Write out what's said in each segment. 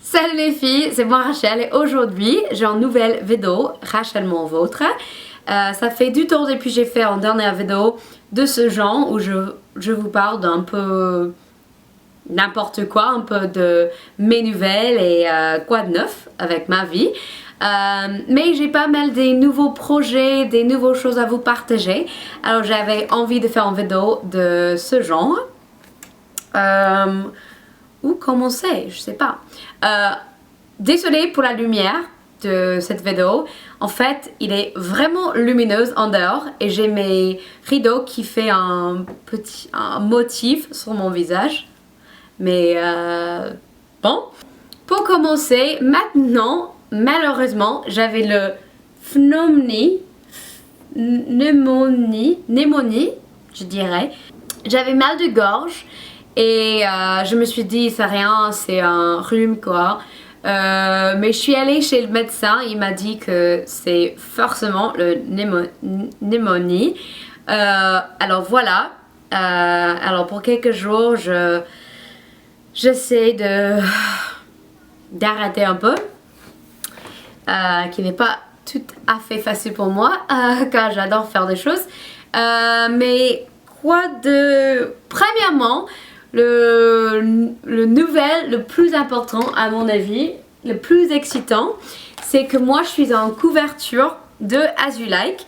Salut les filles, c'est moi Rachel et aujourd'hui j'ai une nouvelle vidéo, Rachel mon vôtre. Ça fait du temps depuis que j'ai fait une dernière vidéo de ce genre où je vous parle d'un peu n'importe quoi, un peu de mes nouvelles et quoi de neuf avec ma vie. Mais j'ai pas mal des nouveaux projets, des nouvelles choses à vous partager. Alors j'avais envie de faire une vidéo de ce genre. Où commencer, je sais pas. Désolée pour la lumière de cette vidéo. En fait, il est vraiment lumineuse en dehors et j'ai mes rideaux qui fait un motif sur mon visage. Mais bon. Pour commencer, maintenant, malheureusement, j'avais le pneumonie, je dirais. J'avais mal de gorge. Et je me suis dit, c'est rien, c'est un rhume quoi. Mais je suis allée chez le médecin, il m'a dit que c'est forcément le pneumonie. Alors voilà. Alors pour quelques jours, j'essaie d'arrêter un peu. Qui n'est pas tout à fait facile pour moi, car j'adore faire des choses. Mais quoi de... Premièrement, le nouvel, le plus important à mon avis, le plus excitant, c'est que moi je suis en couverture de As You Like,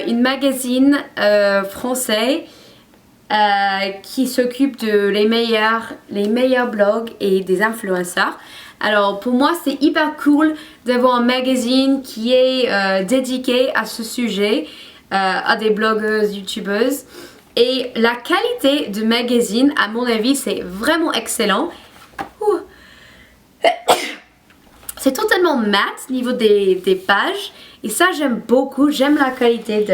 une magazine français qui s'occupe de les meilleurs blogs et des influenceurs. Alors pour moi c'est hyper cool d'avoir un magazine qui est dédié à ce sujet, à des blogueuses, youtubeuses. Et la qualité du magazine, à mon avis, c'est vraiment excellent. C'est totalement mat au niveau des pages. Et ça, j'aime beaucoup. J'aime la qualité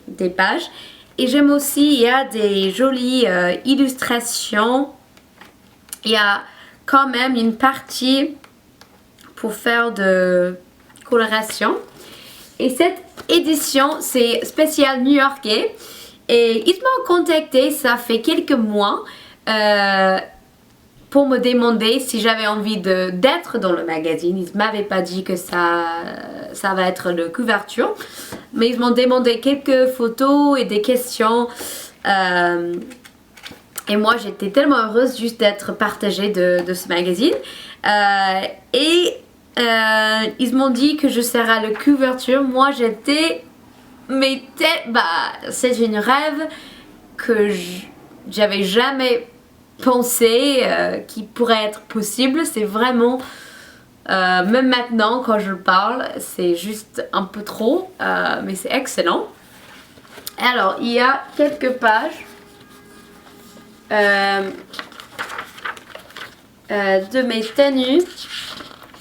des pages. Et j'aime aussi, il y a des jolies illustrations. Il y a quand même une partie pour faire de coloration. Et cette édition, c'est spécial new-yorkais. Et ils m'ont contacté, ça fait quelques mois, pour me demander si j'avais envie d'être dans le magazine. Ils ne m'avaient pas dit que ça va être de couverture, mais ils m'ont demandé quelques photos et des questions. Et moi, j'étais tellement heureuse juste d'être partagée de ce magazine. Ils m'ont dit que je serais à la couverture. Moi, j'étais... Mais c'est une rêve que j'avais jamais pensé qui pourrait être possible. C'est vraiment, même maintenant quand je parle, c'est juste un peu trop, mais c'est excellent. Alors, il y a quelques pages de mes tenues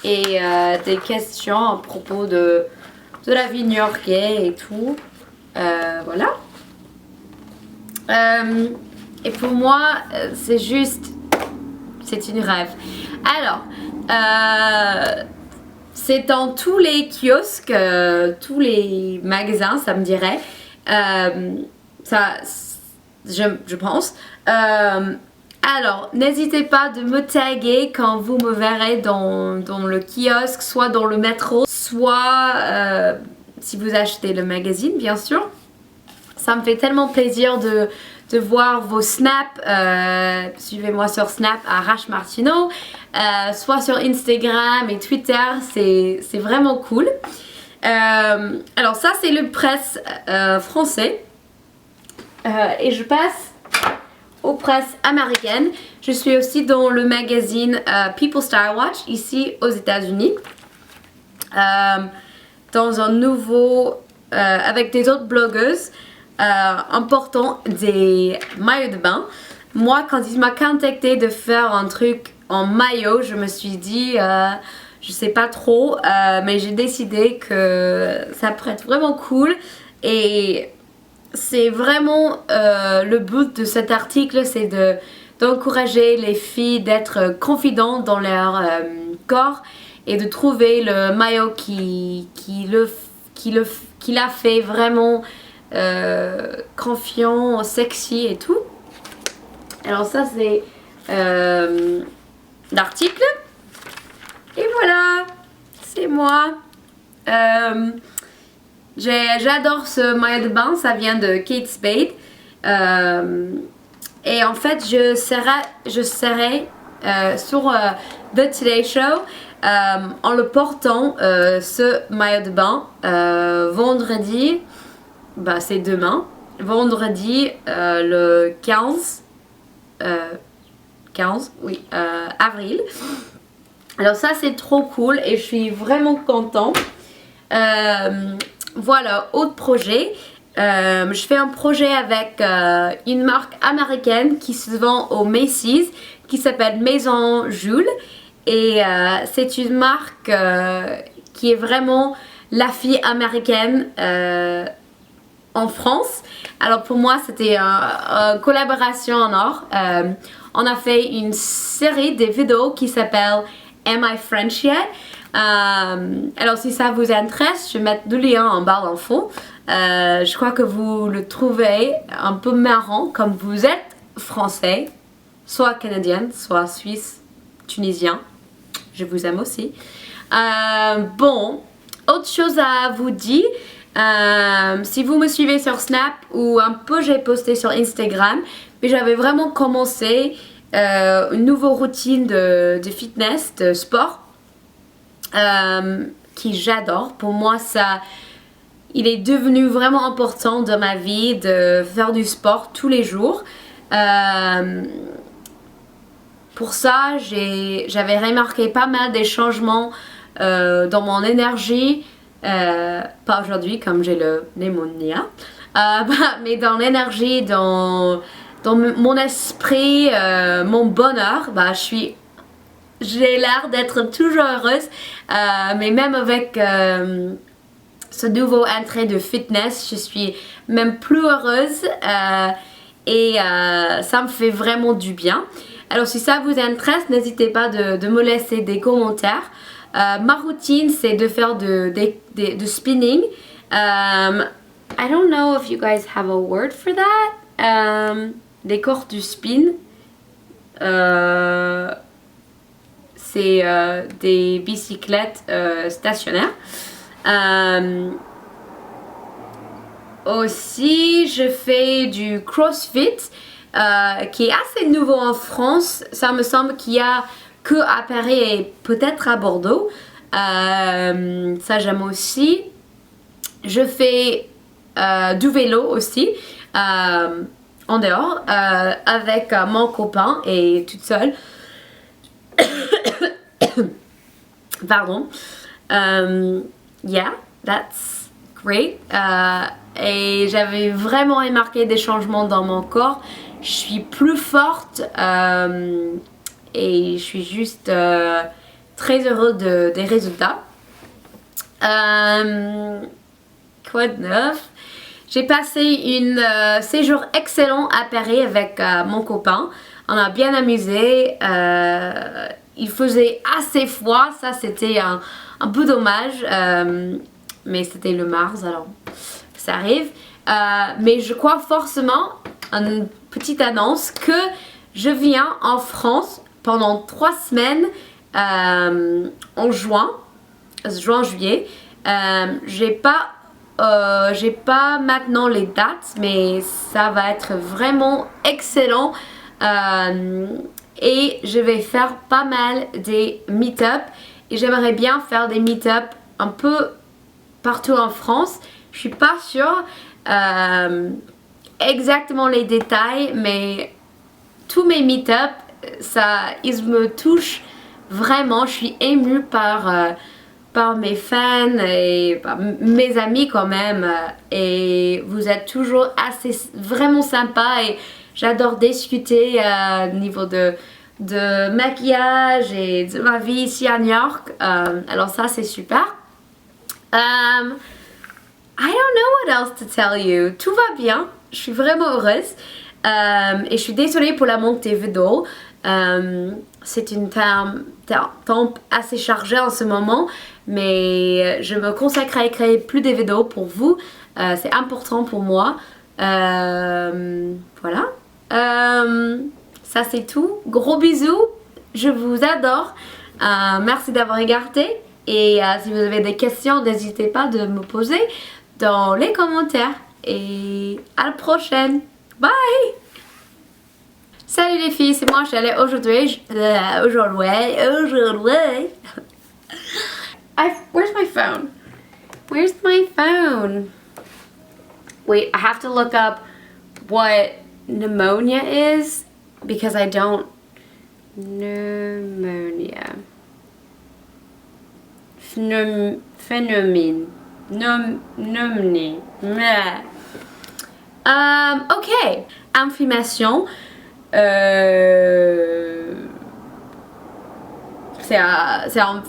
et des questions à propos de la vie new-yorkaise et tout. Voilà. Et pour moi, c'est une rêve. Alors, c'est dans tous les kiosques, tous les magasins, ça me dirait. Je pense. Alors, n'hésitez pas de me taguer quand vous me verrez dans le kiosque, soit dans le métro, soit si vous achetez le magazine, bien sûr. Ça me fait tellement plaisir de voir vos snaps. Suivez-moi sur Snap à Rach Martineau, soit sur Instagram et Twitter. C'est vraiment cool. Alors ça, c'est le presse français. Et je passe aux presses américaines. Je suis aussi dans le magazine People Style Watch ici aux États-Unis. Dans un nouveau avec des autres blogueuses important des maillots de bain. Moi, quand il m'a contacté de faire un truc en maillot, je me suis dit je sais pas trop, mais j'ai décidé que ça pourrait être vraiment cool. Et c'est vraiment le but de cet article, c'est d'encourager les filles d'être confidentes dans leur corps et de trouver le maillot qui l'a fait vraiment confiant, sexy et tout. Alors ça c'est l'article. moi. J'adore ce maillot de bain, ça vient de Kate Spade. Et en fait, je serai sur The Today Show en le portant ce maillot de bain vendredi, bah c'est demain, vendredi le 15 avril. Alors ça c'est trop cool et je suis vraiment contente. Voilà, autre projet. Je fais un projet avec une marque américaine qui se vend au Macy's qui s'appelle Maison Jules et c'est une marque qui est vraiment la fille américaine en France. Alors pour moi c'était une collaboration en or. On a fait une série de vidéos qui s'appelle Am I French Yet? Alors si ça vous intéresse, je vais mettre le lien en barre d'infos. Je crois que vous le trouvez un peu marrant comme vous êtes français, soit canadien, soit suisse, tunisien. Je vous aime aussi. Bon, autre chose à vous dire. Si vous me suivez sur Snap ou un peu j'ai posté sur Instagram, mais j'avais vraiment commencé une nouvelle routine de fitness, de sport. Qui j'adore. Pour moi, il est devenu vraiment important dans ma vie de faire du sport tous les jours. Pour ça, j'avais remarqué pas mal des changements dans mon énergie. Pas aujourd'hui, comme j'ai le pneumonia, mais dans l'énergie, dans mon esprit, mon bonheur. J'ai l'air d'être toujours heureuse, mais même avec ce nouveau entrée de fitness, je suis même plus heureuse et ça me fait vraiment du bien. Alors si ça vous intéresse, n'hésitez pas de me laisser des commentaires. Ma routine c'est de faire de spinning. I don't know if you guys have a word for that. Des cours du spin. C'est des bicyclettes stationnaires. Aussi, je fais du CrossFit qui est assez nouveau en France. Ça me semble qu'il y a que à Paris et peut-être à Bordeaux. Ça j'aime aussi. Je fais du vélo aussi en dehors avec mon copain et toute seule. Pardon. Yeah, that's great. Et j'avais vraiment remarqué des changements dans mon corps. Je suis plus forte et je suis juste très heureuse des résultats. Quoi de neuf? J'ai passé un séjour excellent à Paris avec mon copain. On a bien amusé. Il faisait assez froid, ça c'était un peu dommage, mais c'était le mars, alors ça arrive. Mais je crois forcément, une petite annonce, que je viens en France pendant 3 semaines en juillet. J'ai pas maintenant les dates, mais ça va être vraiment excellent. Et je vais faire pas mal des meet-up et j'aimerais bien faire des meet-up un peu partout en France. Je suis pas sûre exactement les détails, mais tous mes meet-up, ils me touchent vraiment. Je suis émue par mes fans et par mes amis quand même, et vous êtes toujours vraiment sympa et j'adore discuter au niveau de maquillage et de ma vie ici à New York. Alors ça c'est super. I don't know what else to tell you. Tout va bien. Je suis vraiment heureuse. Et je suis désolée pour la manque des vidéos. C'est une temps assez chargé en ce moment. Mais je me consacre à créer plus de vidéos pour vous. C'est important pour moi. Voilà. Ça c'est tout. Gros bisous. Je vous adore. Merci d'avoir regardé. Et si vous avez des questions, n'hésitez pas de me poser dans les commentaires. Et à la prochaine. Bye! Salut les filles, c'est moi, je suis allée aujourd'hui. Where's my phone? Where's my phone? Wait, I have to look up what pneumonia is because I don't. Pneumonia. Phénomène. Pneumonie. Ok. Inflammation. C'est un